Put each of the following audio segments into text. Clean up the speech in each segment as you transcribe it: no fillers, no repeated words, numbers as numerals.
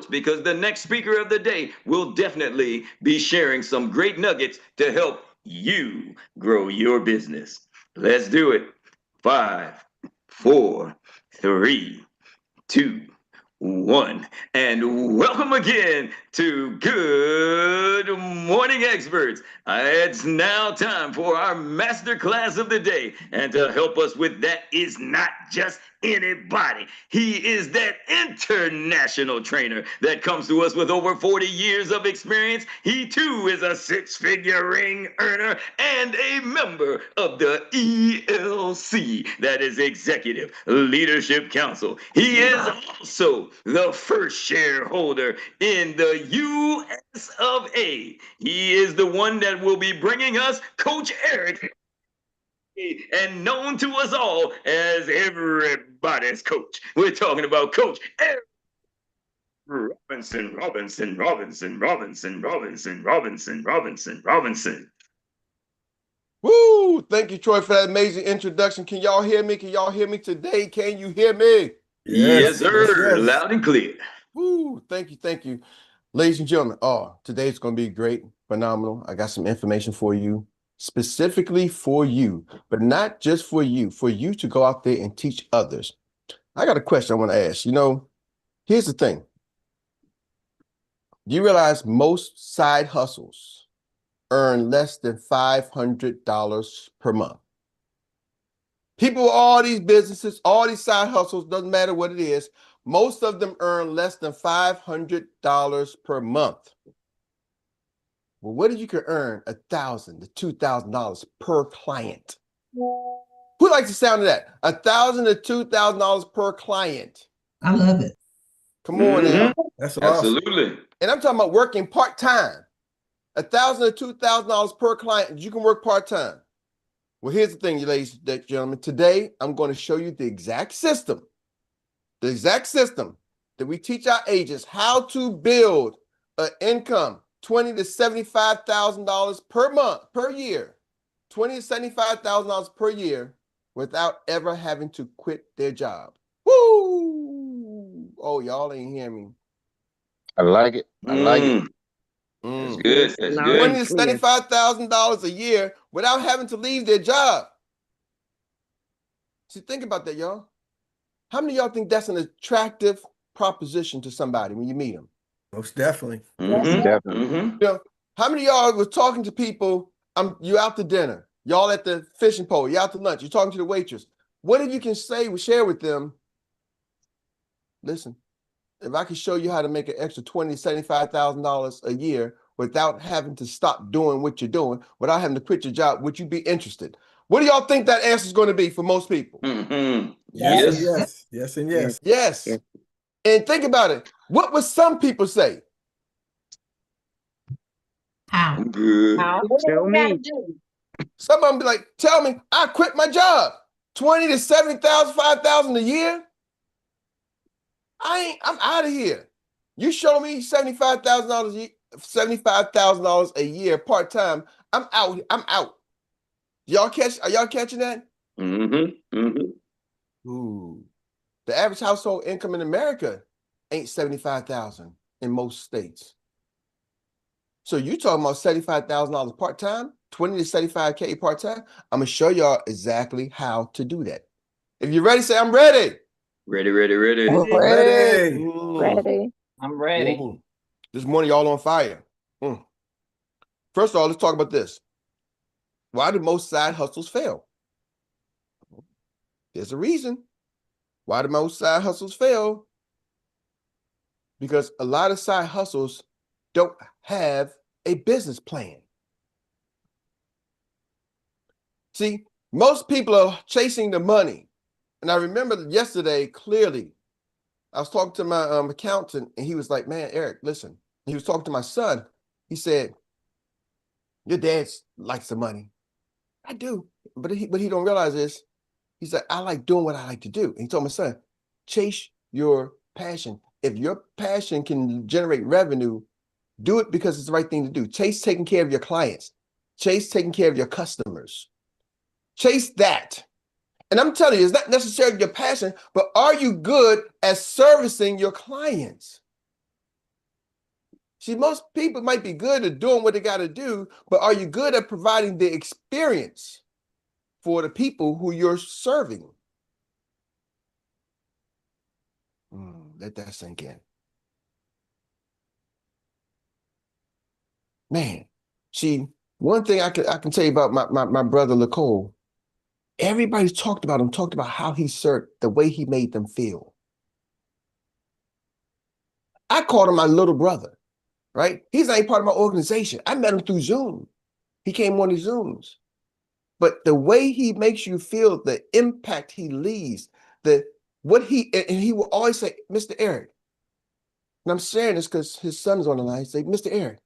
notes because the next speaker of the day will definitely be sharing some great nuggets to help you grow your business. Let's do it. Five, four, three, two, one. And welcome again to Good Morning Experts. It's now time for our master class of the day. And to help us with that is not just anybody. He is that international trainer that comes to us with over 40 years of experience. He too is a six-figure ring earner and a member of the ELC, that is Executive Leadership Council. He is also the first shareholder in the US of A. He is the one that will be bringing us Coach Erik, and known to us all as everybody's coach. We're talking about Coach Erik Robinson, Robinson, Robinson, Robinson, Robinson, Robinson, Robinson, Robinson. Woo! Thank you, Troy, for that amazing introduction. Can y'all hear me? Can y'all hear me today? Can you hear me? Yes, sir. Yes. Loud and clear. Woo! Thank you, thank you. Ladies and gentlemen, today's going to be great, phenomenal. I got some information for you, specifically for you, but not just for you to go out there and teach others. I got a question I want to ask. Here's the thing. Do you realize most side hustles earn less than $500 per month? People with all these businesses, all these side hustles, doesn't matter what it is, most of them earn less than $500 per month. Well, what if you could earn $1,000 to $2,000 per client? Who likes the sound of that? $1,000 to $2,000 per client. I love it. Come on now. That's awesome. Absolutely. And I'm talking about working part-time. $1,000 to $2,000 per client. You can work part-time. Well, here's the thing, ladies and gentlemen. Today, I'm going to show you the exact system that we teach our agents how to build an income, $20,000 to $75,000 per month, per year, $20,000 to $75,000 per year, without ever having to quit their job. Woo! Oh, y'all ain't hear me. I like it. I like it. That's good. That's good. $20,000 to $75,000 a year without having to leave their job. See, think about that, y'all. How many of y'all think that's an attractive proposition to somebody when you meet them? Most definitely. Definitely. How many of y'all was talking to people? You out to dinner. Y'all at the fishing pole. You out to lunch. You're talking to the waitress. What if you can share with them? Listen, if I could show you how to make an extra $20,000 to $75,000 a year without having to stop doing what you're doing, without having to quit your job, would you be interested? What do y'all think that answer is going to be for most people? Yes. Yes and yes. Yes. And think about it. What would some people say? How? Good. Tell me. Some of them be like, tell me, I quit my job. $20,000 to $70,000, $5,000 a year. I'm out of here. You show me $75,000 a year part-time. I'm out. Are y'all catching that? Ooh. The average household income in America ain't $75,000 in most states. So you talking about $75,000 part-time, $20,000 to $75K part-time? I'm gonna show y'all exactly how to do that. If you're ready, say I'm ready. Ready. Ready. I'm ready. Ooh. This morning, y'all on fire. First of all, let's talk about this. Why do most side hustles fail? There's a reason. Why do most side hustles fail? Because a lot of side hustles don't have a business plan. See, most people are chasing the money. And I remember yesterday clearly, I was talking to my accountant, and he was like, man, Erik, listen. He was talking to my son. He said, your dad likes the money. I do. But he don't realize this. He said, I like doing what I like to do. And he told my son, chase your passion. If your passion can generate revenue, do it because it's the right thing to do. Chase taking care of your clients. Chase taking care of your customers. Chase that. And I'm telling you, it's not necessarily your passion, but are you good at servicing your clients? See, most people might be good at doing what they got to do, but are you good at providing the experience for the people who you're serving? Let that sink in. Man, see, one thing I can tell you about my brother Nicole, everybody's talked about how he served, the way he made them feel. I called him my little brother, right? He's not even part of my organization. I met him through Zoom. He came on these Zooms. But the way he makes you feel, the impact he leaves, and he will always say, Mr. Erik. And I'm sharing this because his son's on the line. He say, Mr. Erik.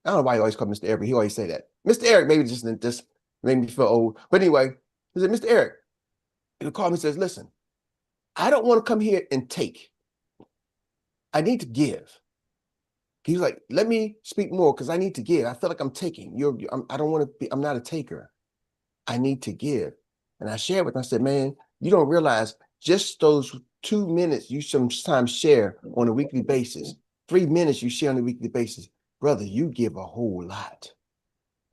I don't know why he always called Mr. Erik, but he always say that. Mr. Erik, maybe just made me feel old. But anyway, he said, Mr. Erik. He'll call me and says, listen, I don't want to come here and take. I need to give. He's like, let me speak more because I need to give. I feel like I'm taking. I don't want to be, I'm not a taker. I need to give. And I shared with him, I said, man, you don't realize just those 2 minutes you sometimes share on a weekly basis, 3 minutes you share on a weekly basis, brother, you give a whole lot.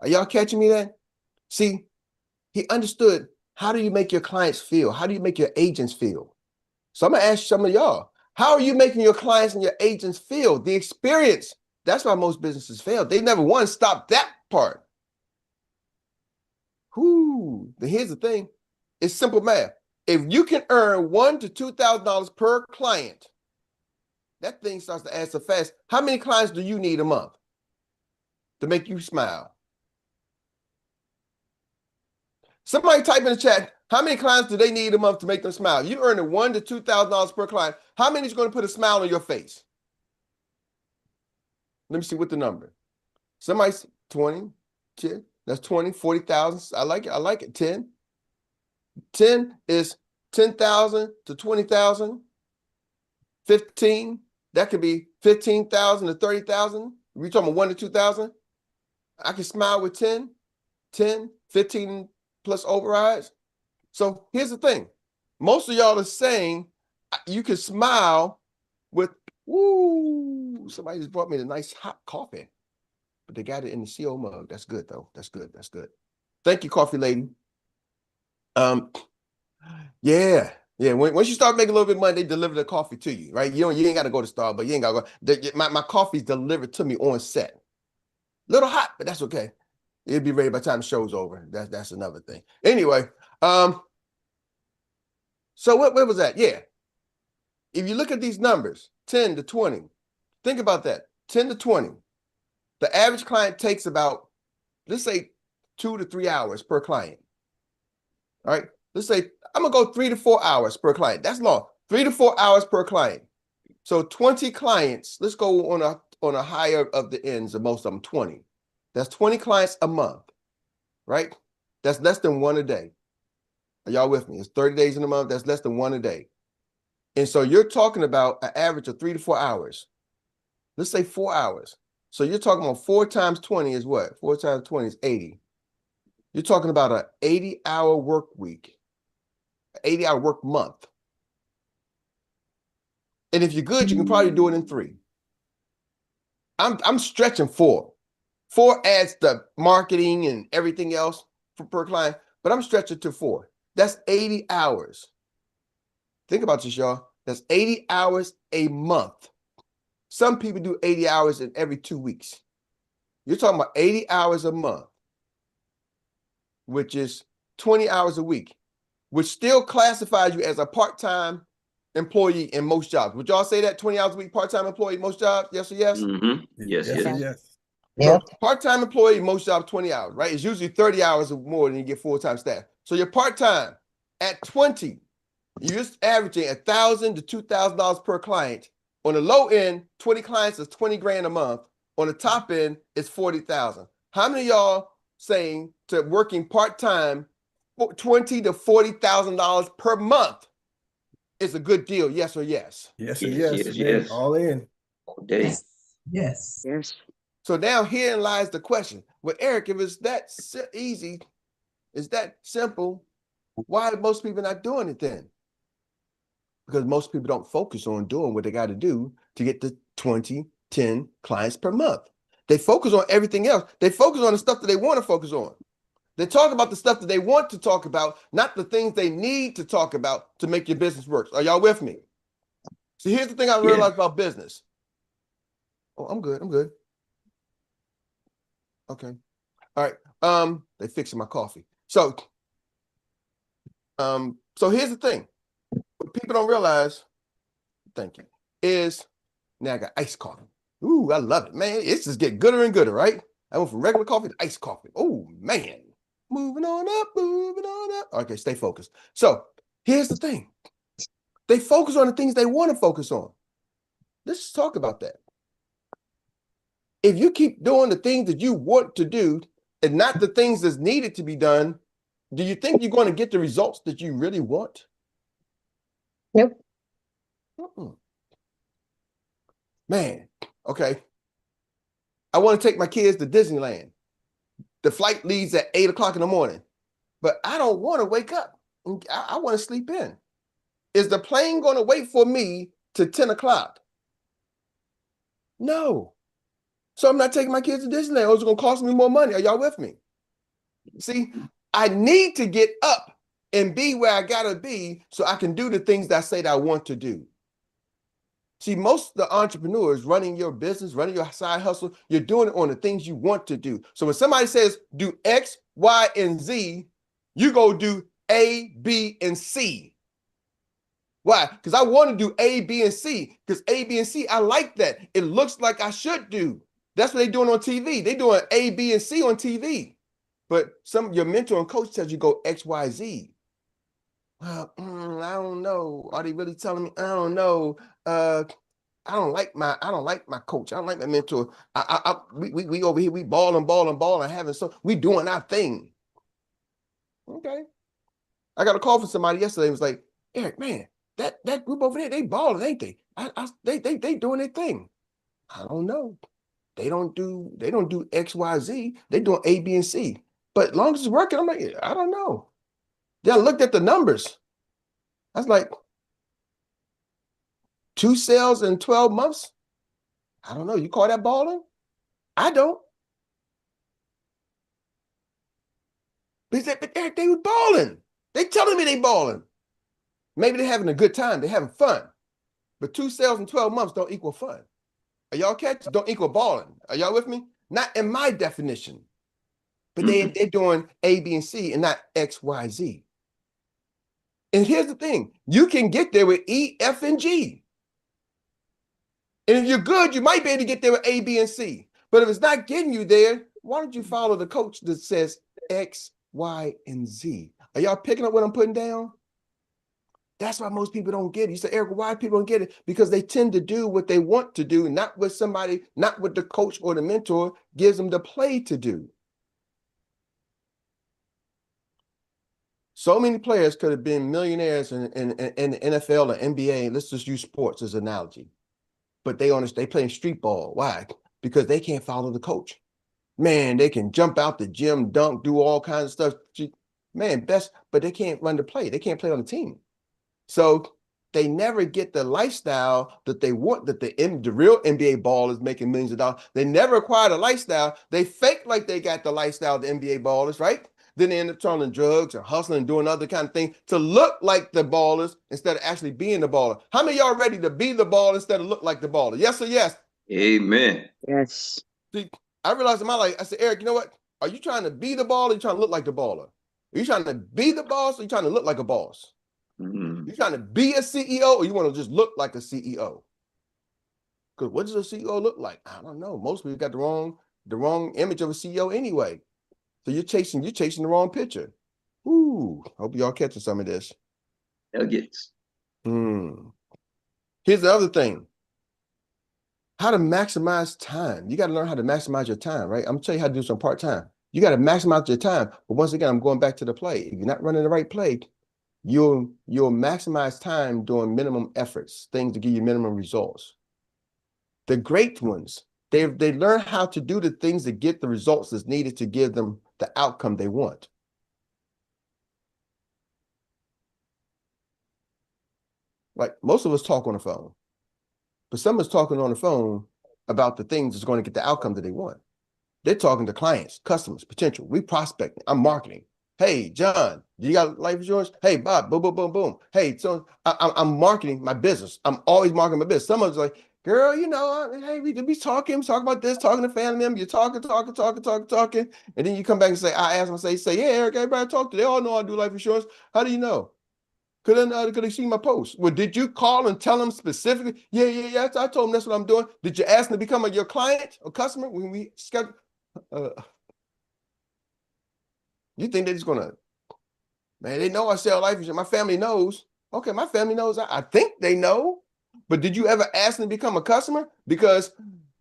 Are y'all catching me then? See, he understood, how do you make your clients feel? How do you make your agents feel? So I'm gonna ask some of y'all, how are you making your clients and your agents feel? The experience. That's why most businesses fail. They never once stopped that part. Here's the thing. It's simple math. If you can earn $1,000 to $2,000 per client, that thing starts to add so fast. How many clients do you need a month to make you smile? Somebody type in the chat, how many clients do they need a month to make them smile? You earn $1,000 to $2,000 per client. How many is going to put a smile on your face? Let me see what the number. Somebody's 20, 10, that's 20, 40,000. I like it. I like it. 10. 10 is 10,000 to 20,000. 15, that could be 15,000 to 30,000. We're talking about 1 to 2,000. I can smile with 10, 15 plus overrides. So here's the thing. Most of y'all are saying you can smile with, somebody just brought me a nice hot coffee, but they got it in the CO mug. That's good though. That's good. That's good. Thank you, coffee lady. Yeah. Once you start making a little bit of money, they deliver the coffee to you, right? You ain't got to go to Starbucks. You ain't got to go. My coffee's delivered to me on set. Little hot, but that's okay. It'll be ready by the time the show's over. That's another thing. Anyway, so where was that? Yeah. If you look at these numbers, 10 to 20, think about that. 10 to 20. The average client takes about, let's say, 2 to 3 hours per client. All right. Let's say I'm gonna go 3 to 4 hours per client. That's long. 3 to 4 hours per client. So 20 clients. Let's go on a higher of the ends of most of them, 20. That's 20 clients a month, right? That's less than 1 a day. Are y'all with me? It's 30 days in a month. That's less than 1 a day. And so you're talking about an average of 3 to 4 hours. Let's say 4 hours. So you're talking about 4 times 20 is what? 4 times 20 is 80. You're talking about an 80-hour work week, 80-hour work month. And if you're good, you can probably do it in 3. I'm stretching 4. 4 adds the marketing and everything else per client, but I'm stretching to 4. That's 80 hours. Think about this, y'all. That's 80 hours a month. Some people do 80 hours in every 2 weeks. You're talking about 80 hours a month, which is 20 hours a week, which still classifies you as a part-time employee in most jobs. Would y'all say that 20 hours a week, part-time employee, most jobs? Yes or yes? Mm-hmm. Yes. So part-time employee, most jobs, 20 hours, right? It's usually 30 hours or more than you get full-time staff. So you're part-time at 20, you're just averaging $1,000 to $2,000 per client. On the low end, 20 clients is 20 grand a month. On the top end, it's 40,000. How many of y'all saying to working part-time, $20,000 to $40,000 per month is a good deal? Yes or yes? Yes, Yes. all in. All day. Yes. So now herein lies the question. Well, Erik, if it's that easy, it's that simple, why are most people not doing it then? Because most people don't focus on doing what they got to do to get to 20 10 clients per month. They focus on everything else. They focus on the stuff that they want to focus on. They talk about the stuff that they want to talk about, not the things they need to talk about to make your business work. Are y'all with me? See, here's the thing I realized about business. Oh, I'm good. I'm good. Okay. All right. They fixing my coffee. So here's the thing. What people don't realize, thank you, is now I got iced coffee. Ooh, I love it, man. It's just getting gooder and gooder, right? I went from regular coffee to iced coffee. Oh, man. Moving on up, moving on up. Okay, stay focused. So here's the thing. They focus on the things they want to focus on. Let's just talk about that. If you keep doing the things that you want to do and not the things that's needed to be done, do you think you're going to get the results that you really want? Nope. Man, okay. I want to take my kids to Disneyland. The flight leaves at 8 o'clock in the morning, but I don't want to wake up. I want to sleep in. Is the plane going to wait for me to 10 o'clock? No. So I'm not taking my kids to Disneyland, or it's going to cost me more money. Are y'all with me? See, I need to get up and be where I got to be so I can do the things that I say that I want to do. See, most of the entrepreneurs running your business, running your side hustle, you're doing it on the things you want to do. So when somebody says do X, Y, and Z, you go do A, B, and C. Why? Because I want to do A, B, and C. Because A, B, and C, I like that. It looks like I should do. That's what they're doing on TV. They're doing A, B, and C on TV. But your mentor and coach tells you go X, Y, Z. Well, I don't know. Are they really telling me? I don't know. I don't like my coach. I don't like my mentor. We over here, we balling, having we doing our thing. Okay. I got a call from somebody yesterday. It was like, Erik, man, that group over there, they balling, ain't they? They doing their thing. I don't know. They don't do X, Y, Z. They doing A, B, and C. But as long as it's working, I'm like, I don't know. Then I looked at the numbers. I was like, 2 sales in 12 months? I don't know. You call that balling? I don't. But Erik, they was balling. They telling me they balling. Maybe they're having a good time. They're having fun. But 2 sales in 12 months don't equal fun. Are y'all catching? Don't equal balling. Are y'all with me? Not in my definition. But they're doing A, B, and C and not X, Y, Z. And here's the thing. You can get there with E, F, and G. And if you're good, you might be able to get there with A, B, and C. But if it's not getting you there, why don't you follow the coach that says X, Y, and Z? Are y'all picking up what I'm putting down? That's why most people don't get it. You say, Erik, why people don't get it? Because they tend to do what they want to do, not what the coach or the mentor gives them the play to do. So many players could have been millionaires in the NFL or NBA. Let's just use sports as an analogy. But they playing street ball. Why? Because they can't follow the coach. Man, they can jump out the gym, dunk, do all kinds of stuff. Man, but they can't run the play. They can't play on the team. So they never get the lifestyle that they want, that the real NBA ball is making millions of dollars. They never acquire the lifestyle. They fake like they got the lifestyle of the NBA ballers, right? Then they end up turning drugs or hustling and doing other kind of things to look like the ballers instead of actually being the baller. How many of y'all ready to be the baller instead of look like the baller? Yes or yes? Amen. Yes. See, I realized in my life, I said, Erik, you know what? Are you trying to be the baller or are you trying to look like the baller? Are you trying to be the boss or are you trying to look like a boss? You trying to be a CEO or you want to just look like a CEO? Because what does a CEO look like? I don't know. Most people got the wrong image of a CEO anyway. So you're chasing the wrong picture. Ooh, hope y'all catching some of this. Nuggets. Here's the other thing. How to maximize time. You got to learn how to maximize your time, right? I'm gonna tell you how to do some part-time. You got to maximize your time. But once again, I'm going back to the play. If you're not running the right play, you'll maximize time doing minimum efforts, things to give you minimum results. The great ones, they learn how to do the things that get the results that's needed to give them the outcome they want. Like most of us talk on the phone, but some of us talking on the phone about the things that's going to get the outcome that they want. They're talking to clients, customers, potential. We prospecting. I'm marketing. Hey, John, you got life insurance? Hey, Bob, boom, boom, boom, boom. Hey, so I'm marketing my business. I'm always marketing my business. Someone's like, girl, hey, we talking about this, talking to family members. You're talking. And then you come back and say, I ask them, say, yeah, Eric, everybody I talk to, they all know I do life insurance. How do you know? Could they see my post? Well, did you call and tell them specifically? Yeah. I told them that's what I'm doing. Did you ask them to become your client or customer when we schedule? You think they're just gonna, man, they know I sell life insurance. My family knows. Okay, my family knows. I think they know. But did you ever ask them to become a customer? Because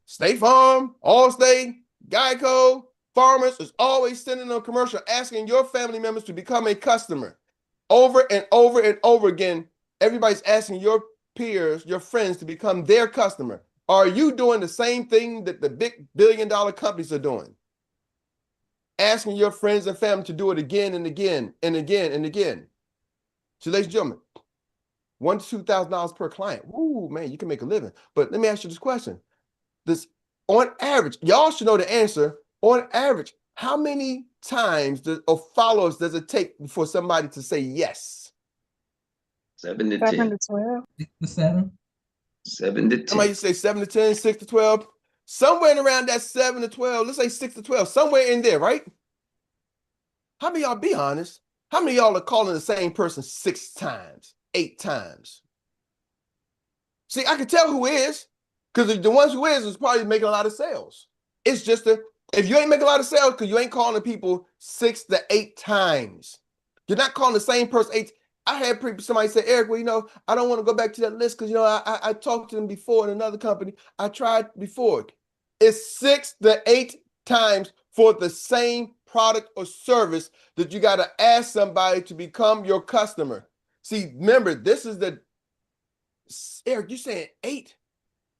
State Farm, Allstate, Geico, Farmers is always sending a commercial asking your family members to become a customer. Over and over and over again, everybody's asking your peers, your friends to become their customer. Are you doing the same thing that the big billion-dollar companies are doing? Asking your friends and family to do it again and again and again and again. So, ladies and gentlemen, $1,000 to $2,000 per client. Ooh, man, you can make a living. But let me ask you this question. On average, y'all should know the answer. On average, how many times or follows does it take for somebody to say yes? 7 to 10. 7 to 12. 6 to 7. 7 to 10. Somebody say 7 to 10, 6 to 12. Somewhere in around that 7 to 12, let's say 6 to 12, somewhere in there, right? How many of y'all, be honest, how many of y'all are calling the same person 6 times, 8 times? See, I can tell who is, because the ones who is probably making a lot of sales. It's just if you ain't making a lot of sales, because you ain't calling people 6 to 8 times. You're not calling the same person 8. I had somebody say, Eric, well, I don't want to go back to that list because, I talked to them before in another company. I tried before. It's 6 to 8 times for the same product or service that you got to ask somebody to become your customer. See, remember, this is Eric, you're saying 8.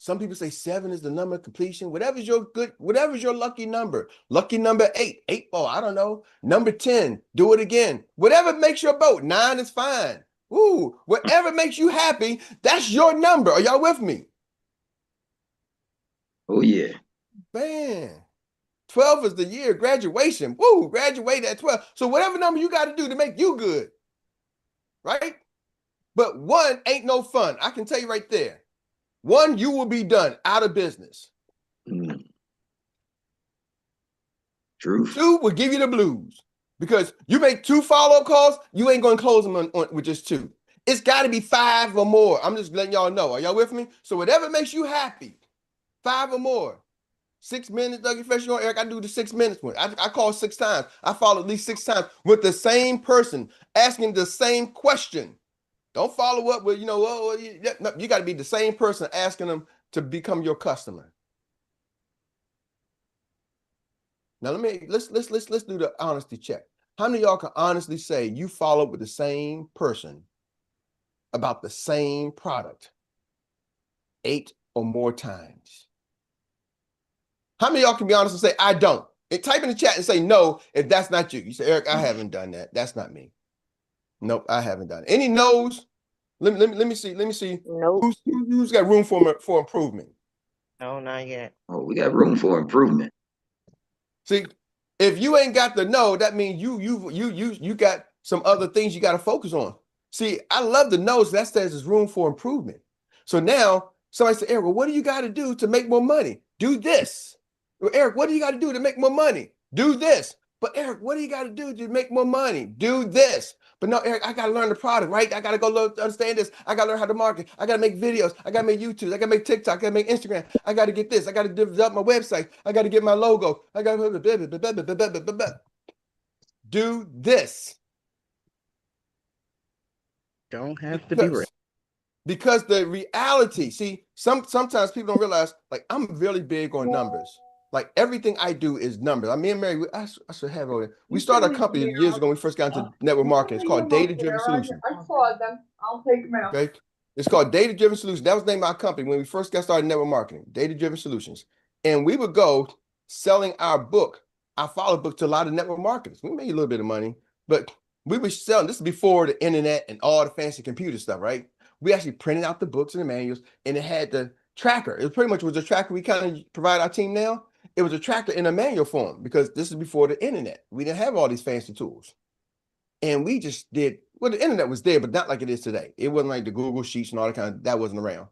Some people say 7 is the number of completion. Whatever's your lucky number. Lucky number 8. 8 ball, I don't know. Number 10, do it again. Whatever makes your boat. 9 is fine. Ooh, whatever makes you happy, that's your number. Are y'all with me? Oh, yeah. Man, 12 is the year of graduation. Woo, graduate at 12. So whatever number you got to do to make you good, right? But 1 ain't no fun. I can tell you right there. 1, you will be done, out of business. Truth. 2 will give you the blues because you make 2 follow-up calls, you ain't going to close them with just 2. It's got to be 5 or more. I'm just letting y'all know. Are y'all with me? So whatever makes you happy, 5 or more. 6 minutes, Dougie Fresh, Eric, I do the 6 minutes one. I call 6 times. I follow at least 6 times with the same person, asking the same question. Don't follow up with, you got to be the same person asking them to become your customer. Now let's do the honesty check. How many of y'all can honestly say you follow up with the same person about the same product 8 or more times? How many of y'all can be honest and say, I don't? And type in the chat and say no if that's not you. You say, Eric, I haven't done that. That's not me. Nope, I haven't done it. Any no's? Let me see. Nope. Who's got room for improvement? No, not yet. Oh, we got room for improvement. See, if you ain't got the no, that means you got some other things you got to focus on. See, I love the no's. That says there's room for improvement. So now somebody said, Eric, well, what do you got to do to make more money? Do this. Well, Eric, what do you got to do to make more money? Do this. But Eric, what do you got to do to make more money? Do this. But no, Eric, I got to learn the product, right? I got to go understand this. I got to learn how to market. I got to make videos. I got to make YouTube. I got to make TikTok. I got to make Instagram. I got to get this. I got to develop my website. I got to get my logo. I got to do this. Don't have to be rich. Because the reality, see, sometimes people don't realize, like, I'm really big on numbers. Like, everything I do is numbers. Me and Mary, I should have over there. We started a company years ago when we first got into network marketing. It's called Data Driven Solutions. I saw them. I'll take them out. Okay. It's called Data Driven Solutions. That was the name of our company when we first got started network marketing, Data Driven Solutions. And we would go selling our follow book to a lot of network marketers. We made a little bit of money, but we were selling, this is before the internet and all the fancy computer stuff, right? We actually printed out the books and the manuals, and it had the tracker. It pretty much was a tracker we kind of provide our team now. It was a tracker in a manual form because this is before the internet. We didn't have all these fancy tools. And we just did, well, the internet was there, but not like it is today. It wasn't like the Google Sheets and all that kind of, that wasn't around.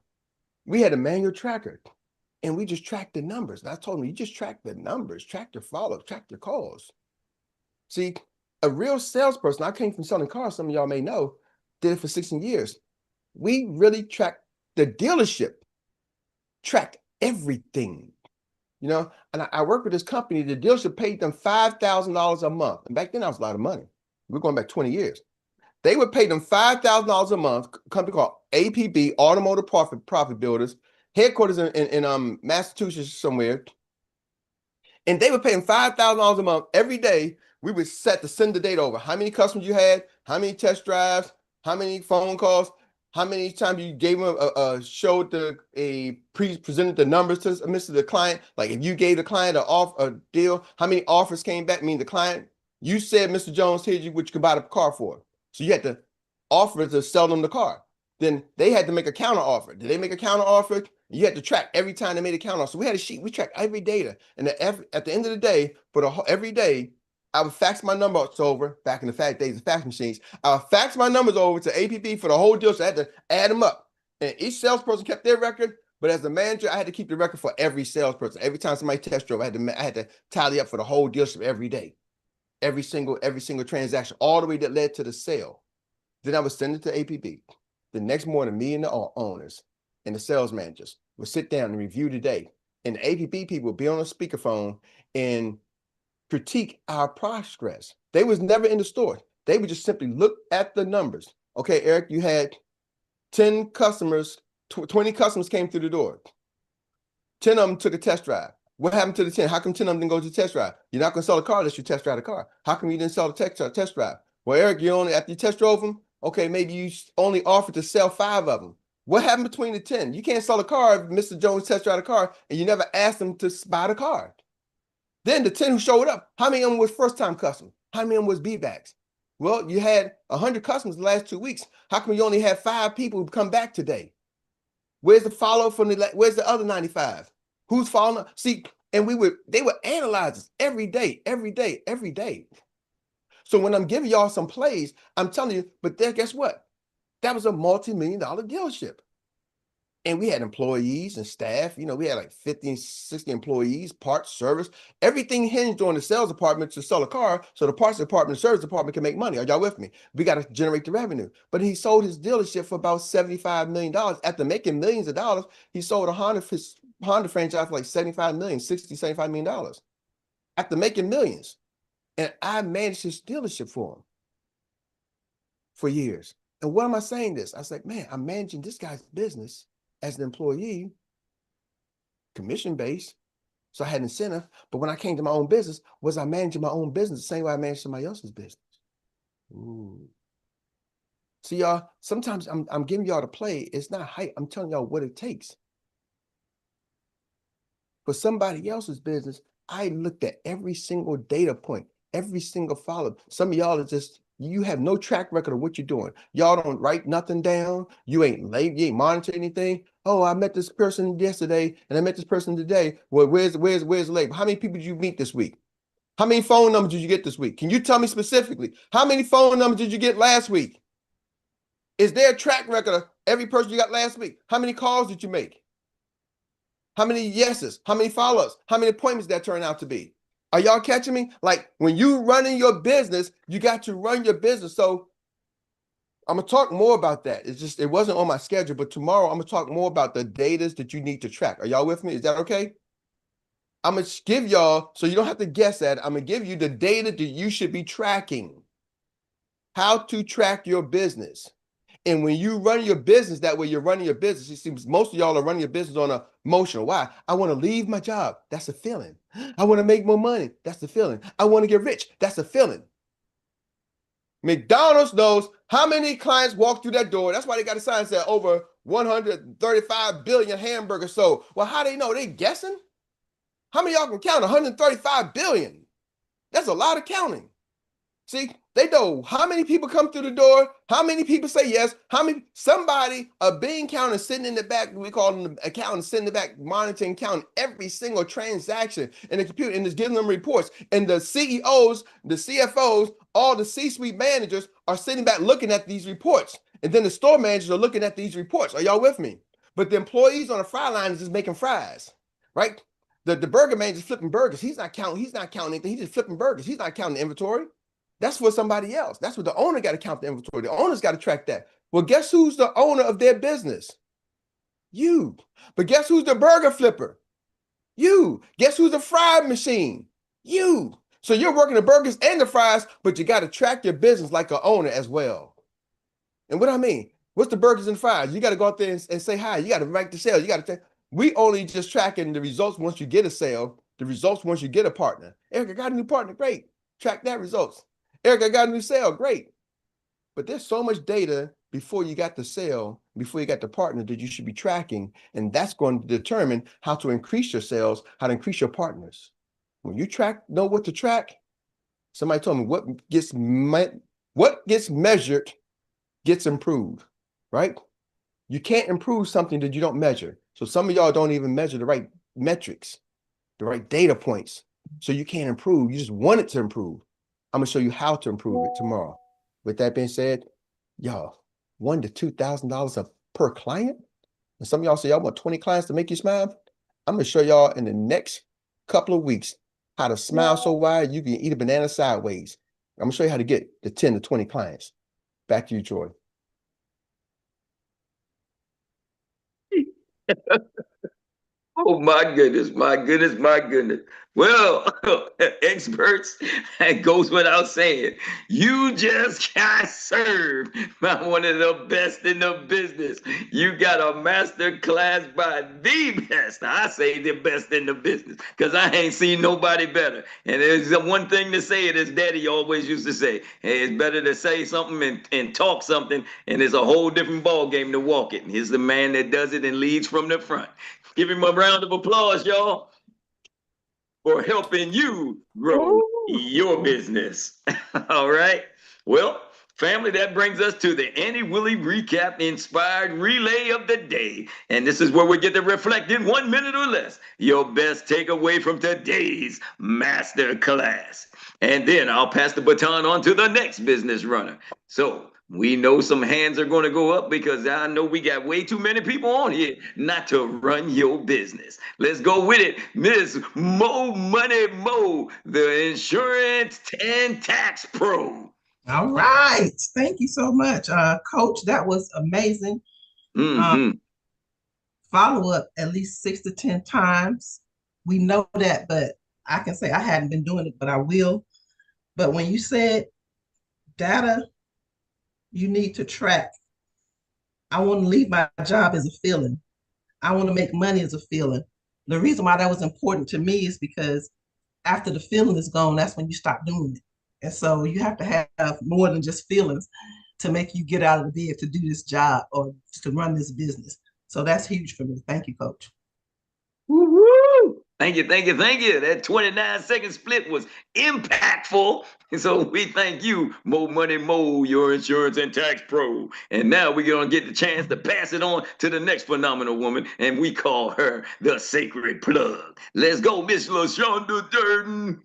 We had a manual tracker and we just tracked the numbers. And I told them, you just track the numbers, track your follow-ups, track your calls. See, a real salesperson, I came from selling cars, some of y'all may know, did it for 16 years. We really tracked the dealership, tracked everything, you know? And I worked with this company, the dealership paid them $5,000 a month. And back then that was a lot of money. We're going back 20 years. They would pay them $5,000 a month, a company called APB, Automotive Profit Builders, headquarters in Massachusetts somewhere. And they would pay them $5,000 a month every day. We would set to send the data over. How many customers you had, how many test drives, how many phone calls, how many times you gave them presented the numbers to the client. Like if you gave the client a deal, how many offers came back? Meaning the client, you said, Mr. Jones, here's what you can buy the car for. So you had to offer to sell them the car. Then they had to make a counter offer. Did they make a counter offer? You had to track every time they made a counter offer. So we had a sheet. We tracked every data. And at the end of the day, every day, I would fax my numbers over, back in the days of fax machines. I would fax my numbers over to APP for the whole deal. So I had to add them up. And each salesperson kept their record. But as a manager, I had to keep the record for every salesperson. Every time somebody test drove, I had to tally up for the whole dealership every day. Every single transaction, all the way that led to the sale. Then I would send it to APB. The next morning, me and the owners and the sales managers would sit down and review the day. And the APB people would be on a speakerphone and critique our progress. They was never in the store. They would just simply look at the numbers. Okay, Eric, you had 10 customers, 20 customers came through the door. 10 of them took a test drive. What happened to the 10? How come 10 of them didn't go to the test drive? You're not going to sell a car unless you test drive the car. How come you didn't sell the test drive? Well, Eric, after you test drove them, okay, maybe you only offered to sell 5 of them. What happened between the 10? You can't sell a car if Mr. Jones test drive a car and you never asked them to buy the car. Then the 10 who showed up, how many of them was first-time customers? How many of them was B-backs? Well, you had 100 customers the last 2 weeks. How come you only had 5 people who come back today? Where's the follow-up where's the other 95? Who's following up? See, and they would analyze us every day. So when I'm giving y'all some plays, I'm telling you, but then guess what? That was a multi-million-dollar dealership. And we had employees and staff, we had like 50, 60 employees, parts, service, everything hinged on the sales department to sell a car. So the parts department and service department can make money. Are y'all with me? We got to generate the revenue. But he sold his dealership for about $75 million. After making millions of dollars, he sold his Honda franchise for like $75 million, $75 million. After making millions. And I managed his dealership for him for years. And what am I saying this? I was like, man, I'm managing this guy's business as an employee, commission-based, so I had incentive. But when I came to my own business, was I managing my own business the same way I managed somebody else's business? Ooh. See, y'all, sometimes I'm giving y'all the play. It's not hype. I'm telling y'all what it takes. For somebody else's business, I looked at every single data point, every single follow-up. Some of y'all are just, you have no track record of what you're doing. Y'all don't write nothing down. You ain't monitor anything. Oh, I met this person yesterday and I met this person today. Well, where's the label? How many people did you meet this week? How many phone numbers did you get this week? Can you tell me specifically? How many phone numbers did you get last week? Is there a track record of every person you got last week? How many calls did you make? How many yeses? How many follow-ups? How many appointments that turn out to be? Are y'all catching me? Like when you running your business, you got to run your business. So I'm gonna talk more about that. It wasn't on my schedule, but tomorrow I'm gonna talk more about the data that you need to track. Are y'all with me? Is that okay? I'm gonna give y'all, so you don't have to guess at it. I'm gonna give you the data that you should be tracking. How to track your business. And when you run your business that way, you're running your business. It seems most of y'all are running your business on emotional. Why? I want to leave my job. That's a feeling. I want to make more money. That's the feeling. I want to get rich. That's a feeling. McDonald's knows how many clients walk through that door. That's why they got a sign that said over 135 billion hamburgers sold. Well, how they know? They guessing? How many of y'all can count 135 billion? That's a lot of counting. See, they know how many people come through the door, how many people say yes, a bean counter sitting in the back, we call them the accountants sitting in the back, monitoring, counting every single transaction in the computer and just giving them reports. And the CEOs, the CFOs, all the C-suite managers are sitting back looking at these reports. And then the store managers are looking at these reports. Are y'all with me? But the employees on the fry line is just making fries, right? The burger man is flipping burgers. He's not counting anything. He's just flipping burgers. He's not counting the inventory. That's for somebody else. That's what the owner got to count the inventory. The owner's got to track that. Well, guess who's the owner of their business? You. But guess who's the burger flipper? You. Guess who's the fry machine? You. So you're working the burgers and the fries, but you got to track your business like an owner as well. And what I mean, what's the burgers and fries? You got to go out there and say hi. You got to rank the sales. You got to. We only just tracking the results once you get a sale, the results once you get a partner. Erik, I got a new partner. Great. Track that results. Erik, I got a new sale. Great. But there's so much data before you got the sale, before you got the partner that you should be tracking. And that's going to determine how to increase your sales, how to increase your partners. When you know what to track, somebody told me what gets measured gets improved, right? You can't improve something that you don't measure. So some of y'all don't even measure the right metrics, the right data points. So you can't improve. You just want it to improve. I'm gonna show you how to improve it tomorrow. With that being said, y'all, $1,000 to $2,000 per client. And some of y'all say y'all want 20 clients to make you smile. I'm gonna show y'all in the next couple of weeks how to smile so wide you can eat a banana sideways. I'm gonna show you how to get the 10 to 20 clients. Back to you, Troy. Oh my goodness, my goodness, my goodness. Well, experts, that goes without saying. You just got served by one of the best in the business. You got a master class by the best. I say the best in the business because I ain't seen nobody better. And there's one thing to say it, as Daddy always used to say. Hey, it's better to say something and talk something, and it's a whole different ball game to walk it. And he's the man that does it and leads from the front. Give him a round of applause, y'all, for helping you grow your business. All right. Well, family, that brings us to the Annie Willie Recap Inspired Relay of the Day. And this is where we get to reflect in 1 minute or less your best takeaway from today's master class. And then I'll pass the baton on to the next business runner. So we know some hands are going to go up because I know we got way too many people on here not to run your business. Let's go with it, Miss Mo Money Mo, the insurance and tax pro. All right. Thank you so much, Coach. That was amazing. Follow up at least 6 to 10 times. We know that, but I can say I hadn't been doing it, but I will. But when you said data, you need to track. I want to leave my job as a feeling. I want to make money as a feeling. The reason why that was important to me is because after the feeling is gone, that's when you stop doing it. And so you have to have more than just feelings to make you get out of the bed to do this job or to run this business. So that's huge for me. Thank you, Coach. Woo-hoo! Thank you, thank you, thank you. That 29-second split was impactful. And so we thank you, Mo Money Mo, your insurance and tax pro. And now we're going to get the chance to pass it on to the next phenomenal woman, and we call her the Sacred Plug. Let's go, Miss LaShonda Durden.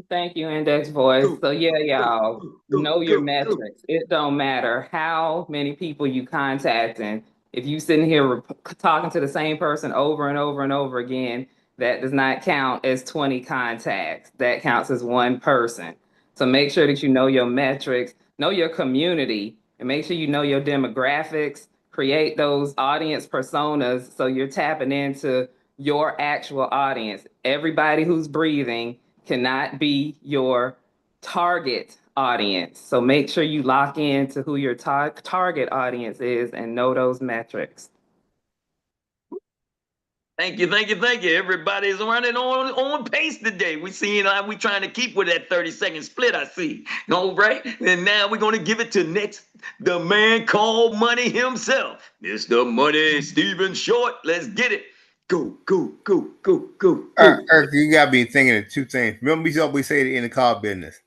Thank you, Index Voice. So yeah, y'all, know your metrics. It don't matter how many people you contacting. If you sitting here talking to the same person over and over and over again, that does not count as 20 contacts. That counts as one person. So make sure that you know your metrics, know your community, and make sure you know your demographics. Create those audience personas so you're tapping into your actual audience. Everybody who's breathing cannot be your target audience. So make sure you lock in to who your target audience is and know those metrics. Thank you, thank you, thank you. Everybody's running on pace today. We trying to keep with that 30-second split, I see. All right. And now we're going to give it to the man called Money himself, Mr. Money Stephen Short. Let's get it. Go, go, go, go, go, go. Erik, you got to be thinking of two things. Remember, we always say it in the car business.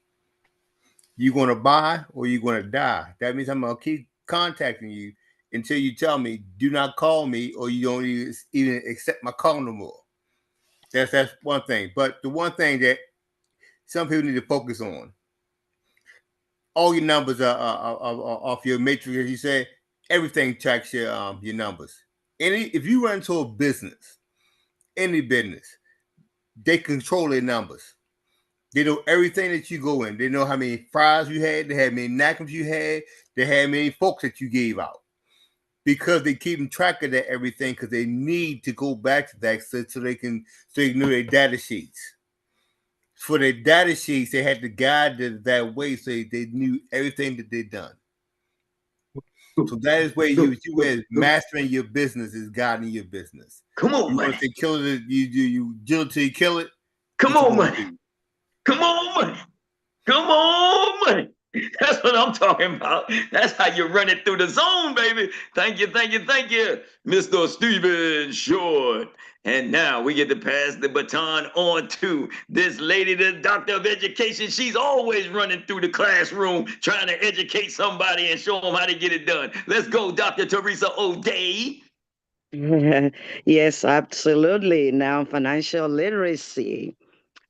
you're going to buy or you're going to die. That means I'm going to keep contacting you until you tell me, do not call me, or you don't even accept my call no more. That's one thing. But the one thing that some people need to focus on, all your numbers are off your matrix, as you said. Everything tracks your numbers. If you run into a business, any business, they control their numbers. They know everything that you go in. They know how many fries you had. They had how many napkins you had. They had how many folks that you gave out, because they keep track of that everything, because they need to go back to that so they know their data sheets. For their data sheets, they had to guide that way so they knew everything that they'd done. So that is where you as mastering your business is guiding your business. Come on, you man. Want to kill it, you do it till you kill it. Come on, man. Come on, man. Come on, man. That's what I'm talking about. That's how you run it through the zone, baby. Thank you, Mr. Steven Short. And now we get to pass the baton on to this lady, the doctor of education. She's always running through the classroom trying to educate somebody and show them how to get it done. Let's go, Dr. Teresa O'Day. Yes, absolutely. Now, financial literacy,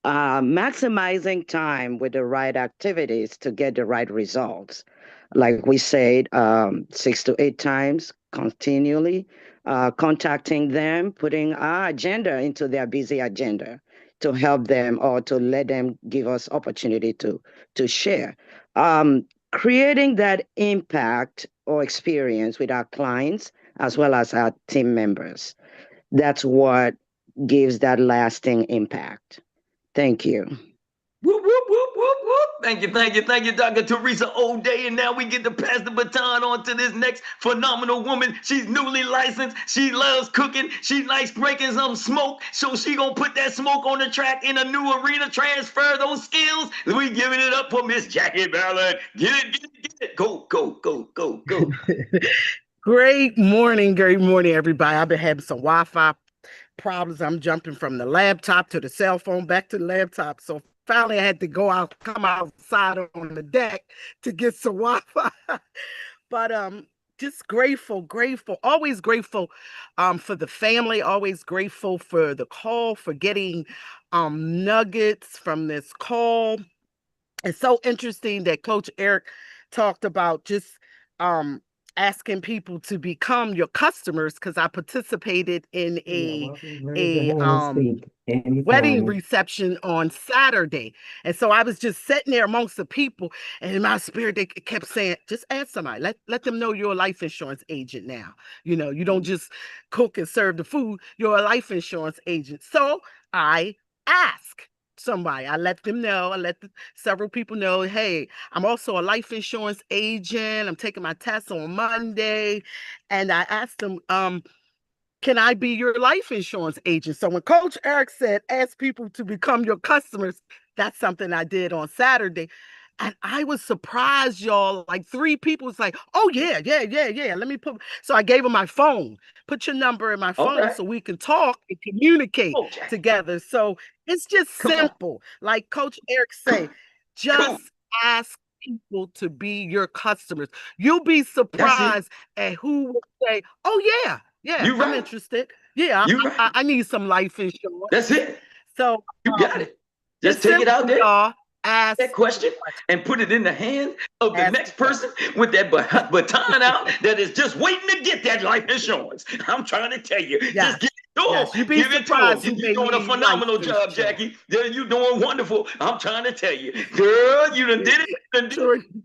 maximizing time with the right activities to get the right results. Like we said, 6 to 8 times continually, contacting them, putting our agenda into their busy agenda to help them or to let them give us opportunity to share. Creating that impact or experience with our clients as well as our team members. That's what gives that lasting impact. Thank you. Whoop, whoop, whoop, whoop, whoop. Thank you, Dr. Teresa O'Day. And now we get to pass the baton on to this next phenomenal woman. She's newly licensed. She loves cooking. She likes breaking some smoke. So she gonna put that smoke on the track in a new arena, transfer those skills. We giving it up for Miss Jackie Ballard. Get it. Go. Great morning, everybody. I've been having some Wi-Fi problems. I'm jumping from the laptop to the cell phone, back to the laptop. So finally I had to come outside on the deck to get some Wi-Fi. But just grateful, always grateful for the family, always grateful for the call, for getting nuggets from this call. It's so interesting that Coach Erik talked about just asking people to become your customers, because I participated in a wedding reception on Saturday. And so I was just sitting there amongst the people, and in my spirit, they kept saying, just ask somebody, let them know you're a life insurance agent now. You know, you don't just cook and serve the food, you're a life insurance agent. So I ask somebody, I let them know, several people know, hey, I'm also a life insurance agent. I'm taking my test on Monday. And I asked them, can I be your life insurance agent? So when Coach Erik said, ask people to become your customers, that's something I did on Saturday. And I was surprised, y'all. Like 3 people was like, oh, yeah. Let me so I gave them my phone. Put your number in my phone so we can talk and communicate together. So it's just simple. Like Coach Erik say, just ask people to be your customers. You'll be surprised at who will say, oh, yeah, I'm interested. Yeah, I need some life insurance. That's it. So you got it. Just take it out there. Y'all. Ask that question and put it in the hands of the next person with that baton out that is just waiting to get that life insurance. I'm trying to tell you, just give it to them. You'd be give it to them. You're doing a phenomenal job, insurance. Jackie. You're doing wonderful. I'm trying to tell you, girl, you done did it.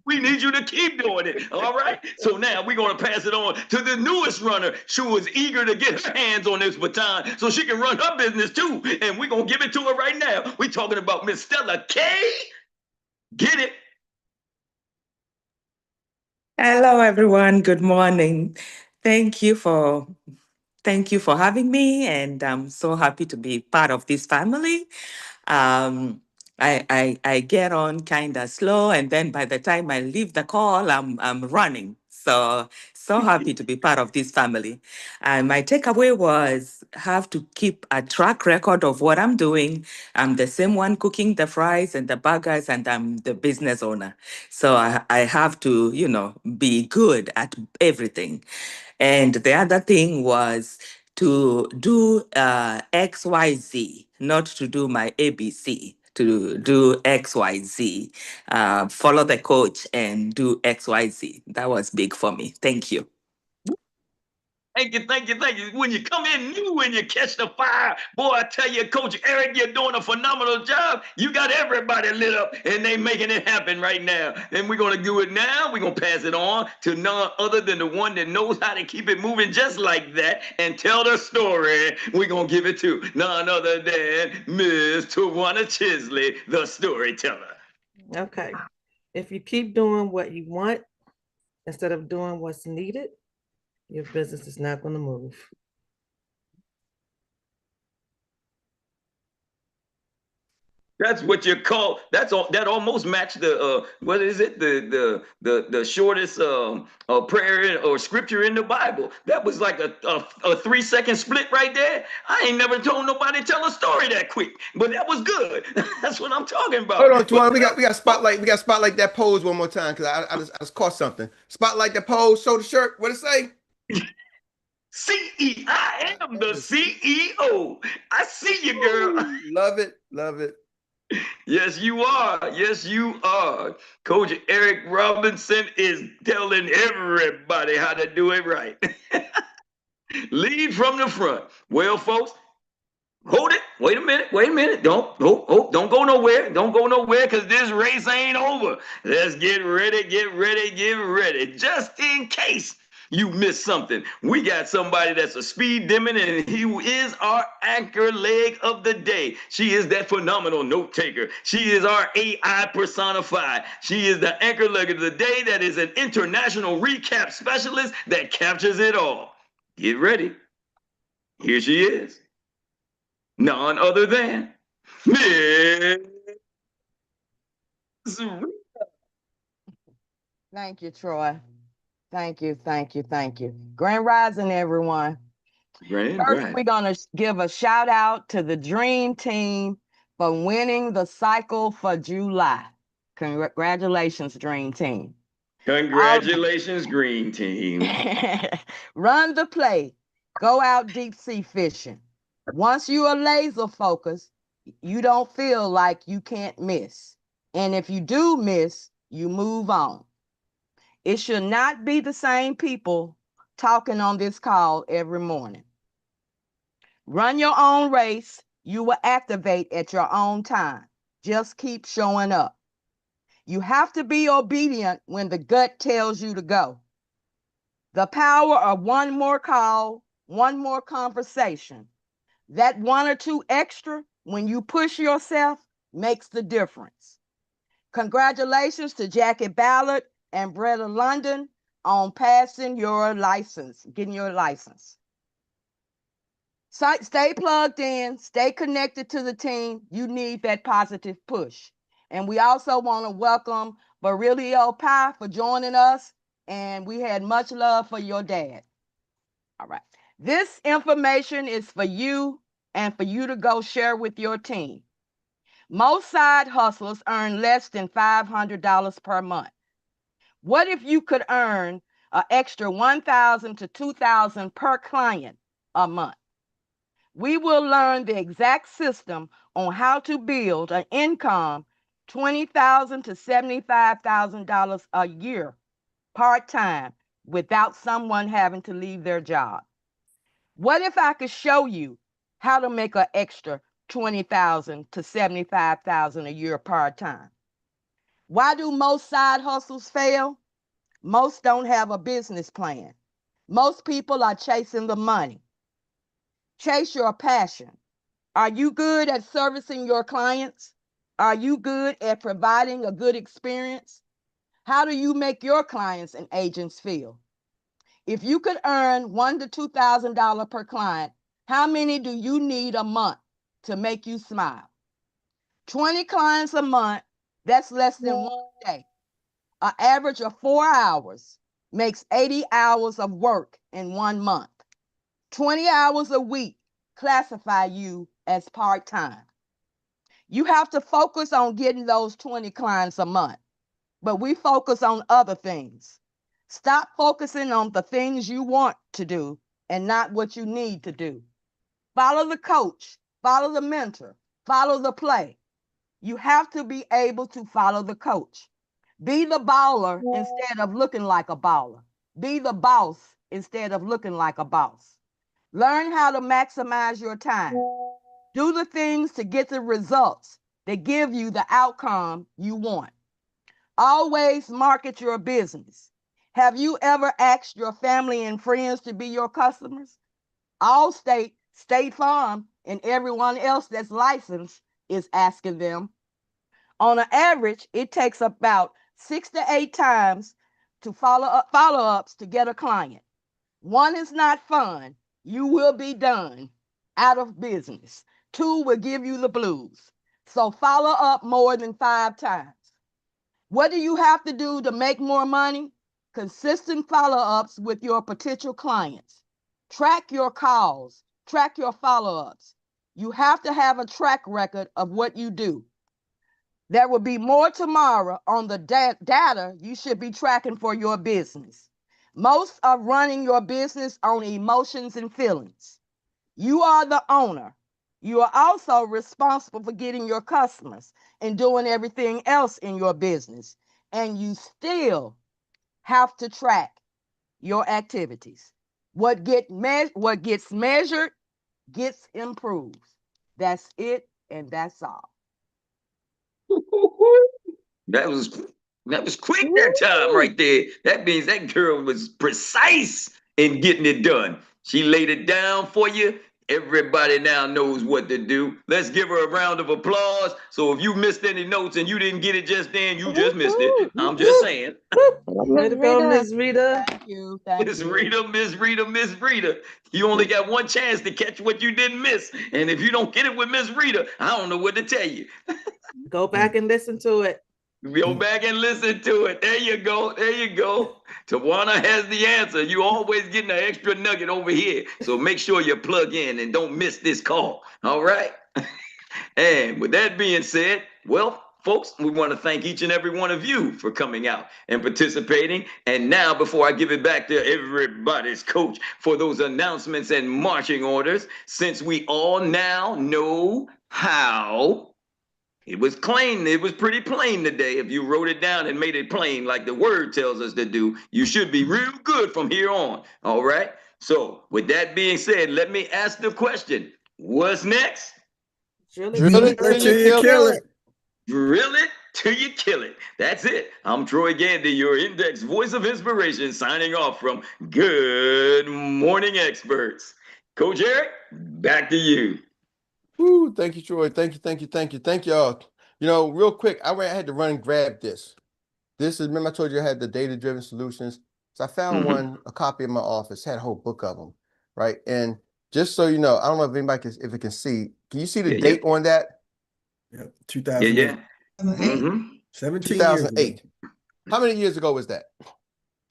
We need you to keep doing it. All right. So now we're going to pass it on to the newest runner. She was eager to get her hands on this baton so she can run her business too. And we're going to give it to her right now. We're talking about Miss Stella K. Get it. Hello, everyone. Good morning. Thank you for having me, and I'm so happy to be part of this family. I get on kind of slow, and then by the time I leave the call, I'm running. So happy to be part of this family. And my takeaway was have to keep a track record of what I'm doing. I'm the same one cooking the fries and the burgers, and I'm the business owner. So I have to, be good at everything. And the other thing was to do XYZ, not to do my ABC, to do XYZ, follow the coach and do XYZ. That was big for me. Thank you. Thank you, thank you, thank you. When you come in new, when you catch the fire, boy, I tell you, Coach Erik, you're doing a phenomenal job. You got everybody lit up, and they making it happen right now. And we're going to do it now. We're going to pass it on to none other than the one that knows how to keep it moving just like that and tell the story. We're going to give it to none other than Miss Tawana Chisley, the storyteller. Okay. If you keep doing what you want instead of doing what's needed, your business is not going to move. That's what you call. That almost matched the what is it? The shortest prayer or scripture in the Bible. That was like a 3-second split right there. I ain't never told nobody tell a story that quick, but that was good. That's what I'm talking about. Hold on, Tuan. We got spotlight that pose one more time because I just caught something. Spotlight that pose. Show the shirt. What it say? I am the CEO. I see you, girl. Love it. Love it. Yes, you are. Yes, you are. Coach Erik Robinson is telling everybody how to do it right. Lead from the front. Well, folks, hold it. Wait a minute. Don't go nowhere. Don't go nowhere because this race ain't over. Let's get ready. Just in case you missed something, we got somebody that's a speed demon, and he is our anchor leg of the day. She is that phenomenal note taker. She is our AI personified. She is the anchor leg of the day that is an international recap specialist that captures it all. Get ready. Here she is. None other than Miss Rita. Thank you, Troy. Thank you. Grand Rising, everyone. First, we're going to give a shout out to the Dream Team for winning the cycle for July. Congratulations, Dream Team. Congratulations, Green Team. Run the play. Go out deep sea fishing. Once you are laser focused, you don't feel like you can't miss. And if you do miss, you move on. It should not be the same people talking on this call every morning. Run your own race. You will activate at your own time. Just keep showing up. You have to be obedient when the gut tells you to go. The power of one more call, one more conversation. That 1 or 2 extra when you push yourself makes the difference. Congratulations to Jackie Ballard and Bretta London on passing your license, getting your license. Stay plugged in, stay connected to the team. You need that positive push. And we also want to welcome Barilio Pi for joining us. And we had much love for your dad. All right. This information is for you and for you to go share with your team. Most side hustlers earn less than $500 per month. What if you could earn an extra $1,000 to $2,000 per client a month? We will learn the exact system on how to build an income $20,000 to $75,000 a year part-time without someone having to leave their job. What if I could show you how to make an extra $20,000 to $75,000 a year part-time? Why do most side hustles fail? Most don't have a business plan. Most people are chasing the money. Chase your passion. Are you good at servicing your clients? Are you good at providing a good experience? How do you make your clients and agents feel? If you could earn $1,000 to $2,000 per client, how many do you need a month to make you smile? 20 clients a month, that's less than 1 day. An average of 4 hours. makes 80 hours of work in 1 month. 20 hours a week classify you as part-time. You have to focus on getting those 20 clients a month, but we focus on other things. Stop focusing on the things you want to do and not what you need to do. Follow the coach, follow the mentor, follow the play. You have to be able to follow the coach. Be the baller instead of looking like a baller. Be the boss instead of looking like a boss. Learn how to maximize your time. Do the things to get the results that give you the outcome you want. Always market your business. Have you ever asked your family and friends to be your customers? Allstate, State Farm, and everyone else that's licensed is asking them. On an average, it takes about 6 to 8 times to follow-ups to get a client. 1 is not fun. You will be done, out of business. 2 will give you the blues. So follow up more than 5 times. What do you have to do to make more money? Consistent follow-ups with your potential clients. Track your calls, track your follow-ups. You have to have a track record of what you do. There will be more tomorrow on the data you should be tracking for your business. Most are running your business on emotions and feelings. You are the owner. You are also responsible for getting your customers and doing everything else in your business. And you still have to track your activities. What gets measured gets improved. That's it, and that's all. That was quick that time right there. That means that girl was precise in getting it done. She laid it down for you. Everybody now knows what to do. Let's give her a round of applause. So if you missed any notes and you didn't get it just then, you just missed it. I'm just saying. Way to go, Miss Rita. Thank you. Thank Miss you. Rita, Miss Rita, Miss Rita. You only got one chance to catch what you didn't miss. And if you don't get it with Miss Rita, I don't know what to tell you. Go back and listen to it. Go back and listen to it. There you go. There you go. Tawana has the answer. You always getting an extra nugget over here. So make sure you plug in and don't miss this call. All right. And with that being said, well, folks, we want to thank each and every one of you for coming out and participating. And now, before I give it back to everybody's coach for those announcements and marching orders, since we all now know how, it was pretty plain today. If you wrote it down and made it plain like the word tells us to do, you should be real good from here on. All right. So with that being said, let me ask the question. What's next? Drill it till you kill it. Drill it till you kill it. That's it. I'm Troy Gandy, your Index Voice of Inspiration, signing off from Good Morning Experts. Coach Erik, back to you. Woo, thank you, Troy. Thank you all. You know, real quick, I had to run and grab this. This is, remember I told you I had the data-driven solutions. So I found a copy in my office, had a whole book of them, right? And just so you know, I don't know if anybody if it can see. Can you see the date on that? Yep, 2008. Yeah. 17 2008. years ago. How many years ago was that?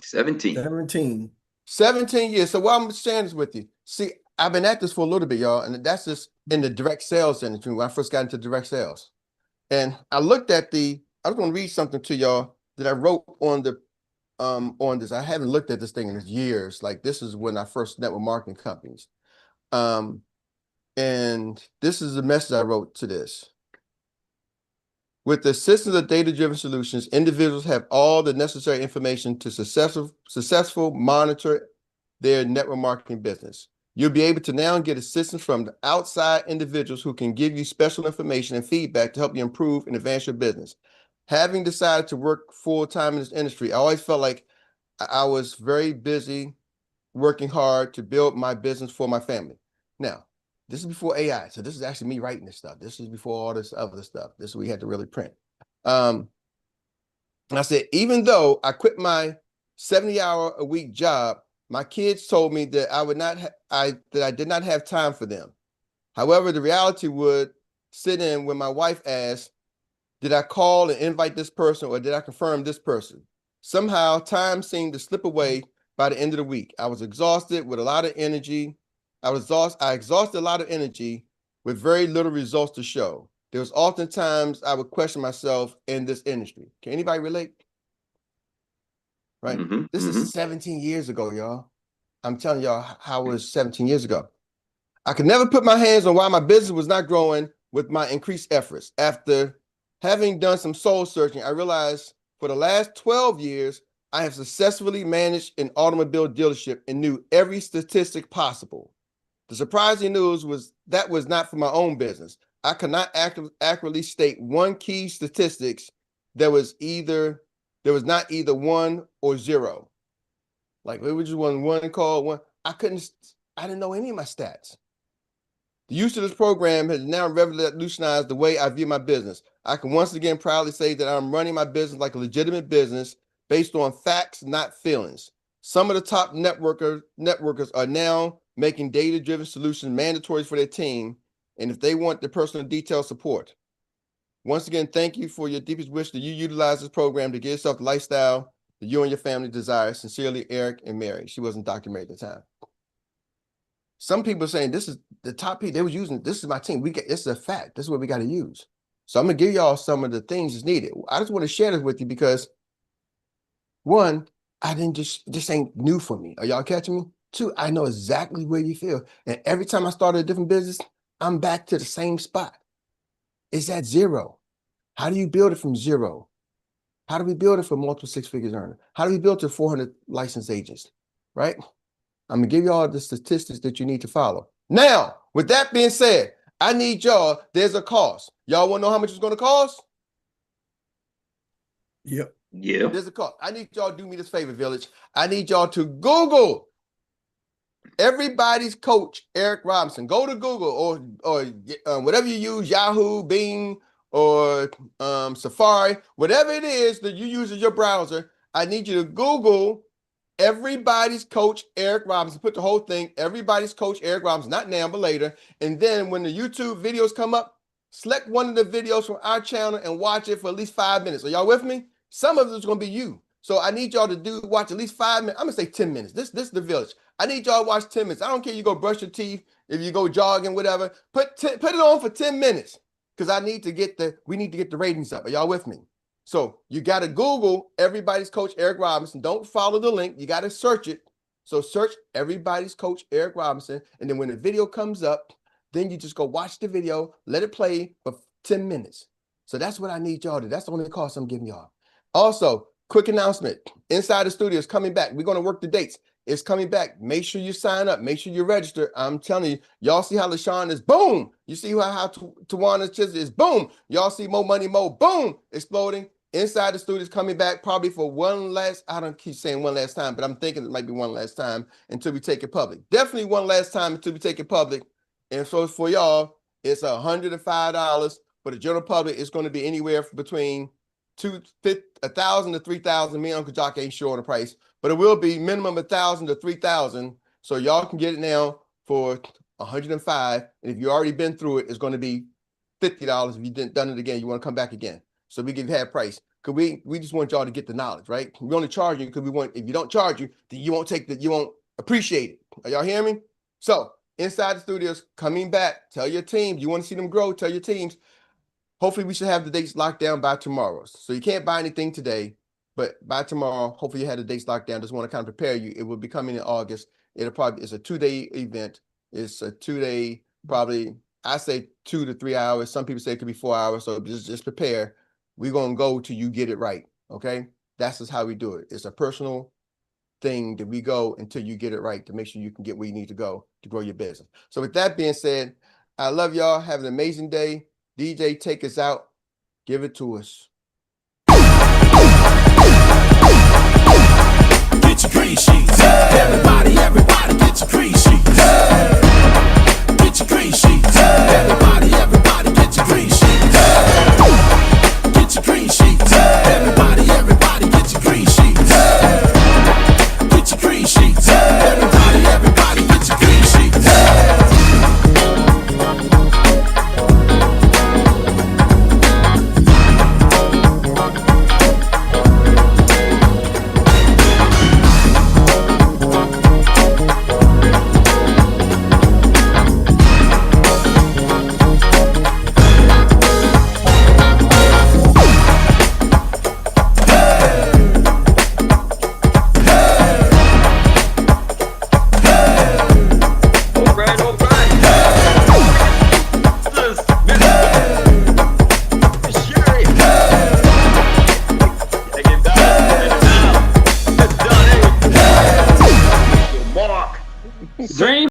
17. 17 years. So what I'm sharing this with you. See, I've been at this for a little bit, y'all, and that's just in the direct sales industry when I first got into direct sales. And I looked at I was going to read something to y'all that I wrote on this. I haven't looked at this thing in years. Like, this is when I first network marketing companies. And this is the message I wrote to this. With the assistance of data-driven solutions, individuals have all the necessary information to successful monitor their network marketing business. You'll be able to now get assistance from the outside individuals who can give you special information and feedback to help you improve and advance your business. Having decided to work full-time in this industry, I always felt like I was very busy working hard to build my business for my family. Now, this is before AI, so this is actually me writing this stuff. This is before all this other stuff. This is we had to really print. And I said, even though I quit my 70-hour-a-week job, my kids told me that I did not have time for them. However, the reality would sit in when my wife asked, did I call and invite this person or did I confirm this person? Somehow, time seemed to slip away by the end of the week. I was exhausted with a lot of energy. I exhausted a lot of energy with very little results to show. There was often times I would question myself in this industry. Can anybody relate? Right? This is 17 years ago, y'all. I'm telling y'all how it was 17 years ago. I could never put my hands on why my business was not growing with my increased efforts. After having done some soul searching, I realized for the last 12 years, I have successfully managed an automobile dealership and knew every statistic possible. The surprising news was that was not for my own business. I could not accurately state one key statistics that was not either 1 or 0. Like it was just one call, one. I didn't know any of my stats. The use of this program has now revolutionized the way I view my business. I can once again proudly say that I'm running my business like a legitimate business based on facts, not feelings. Some of the top networkers are now making data-driven solutions mandatory for their team, and if they want the personal detailed support. Once again, thank you for your deepest wish that you utilize this program to get yourself the lifestyle that you and your family desire. Sincerely, Eric and Mary. She wasn't Dr. Mary at the time. Some people are saying this is the top people they was using. This is my team. This is a fact. This is what we got to use. So I'm gonna give y'all some of the things that's needed. I just want to share this with you because one, I didn't this ain't new for me. Are y'all catching me? Two, I know exactly where you feel. And every time I start a different business, I'm back to the same spot. It's at 0. How do you build it from 0? How do we build it for multiple 6 figures earner? How do we build to 400 licensed agents, right? I'm gonna give you all the statistics that you need to follow. Now, with that being said, I need y'all, there's a cost. Y'all wanna know how much it's gonna cost? Yep. Yeah. There's a cost. I need y'all to do me this favor, Village. I need y'all to Google everybody's coach, Erik Robinson. Go to Google or whatever you use, Yahoo, Bing, or Safari, whatever it is that you use as your browser. I need you to Google everybody's coach, Erik Robinson. Put the whole thing, everybody's coach, Erik Robinson, not now, but later. And then when the YouTube videos come up, select one of the videos from our channel and watch it for at least 5 minutes. Are y'all with me? Some of it's going to be you. So I need y'all to watch at least 5 minutes. I'm going to say 10 minutes. This is the Village. I need y'all to watch 10 minutes. I don't care if you go brush your teeth, if you go jogging, whatever. Put it on for 10 minutes because we need to get the ratings up. Are y'all with me? So you got to Google everybody's coach, Erik Robinson. Don't follow the link. You got to search it. So search everybody's coach, Erik Robinson. And then when the video comes up, then you just go watch the video, let it play for 10 minutes. So that's what I need y'all to do. That's the only cost I'm giving y'all. Also, quick announcement. Inside the Studio is coming back. We're going to work the dates. It's coming back. Make sure you sign up. Make sure you register. I'm telling you, y'all see how LaShawn is boom. You see how Tawana is boom. Y'all see Mo Money Mo boom exploding. Inside the Studio is coming back probably for one last, I don't keep saying one last time, but I'm thinking it might be one last time until we take it public. Definitely one last time until we take it public. And so for y'all, it's $105. For the general public, it's going to be anywhere between $1,000 to $3,000. Me and Uncle Jock ain't sure on the price, but it will be minimum $1,000 to $3,000. So y'all can get it now for $105. And if you already been through it, it's going to be $50. If you didn't done it again, you want to come back again. So we give you half price. Cause we just want y'all to get the knowledge, right? We only charge you because we want, if you don't charge you, then you won't appreciate it. Are y'all hearing me? So Inside the Studios coming back. Tell your team, you want to see them grow, tell your teams. Hopefully we should have the dates locked down by tomorrow. So you can't buy anything today, but by tomorrow, hopefully you have the dates locked down. Just want to kind of prepare you. It will be coming in August. It's a 2-day event. It's a 2-day, probably, I say 2 to 3 hours. Some people say it could be 4 hours. So just prepare. We're going to go till you get it right. Okay. That's just how we do it. It's a personal thing that we go until you get it right to make sure you can get where you need to go to grow your business. So with that being said, I love y'all. Have an amazing day. DJ, take us out. Give it to us. Get your green sheets. Everybody get your green sheets. Get your green sheets. Everybody get your green sheets. Get your green sheets. Everybody get your green sheets. Get your green sheets. Everybody get your green sheets. dreams. Dream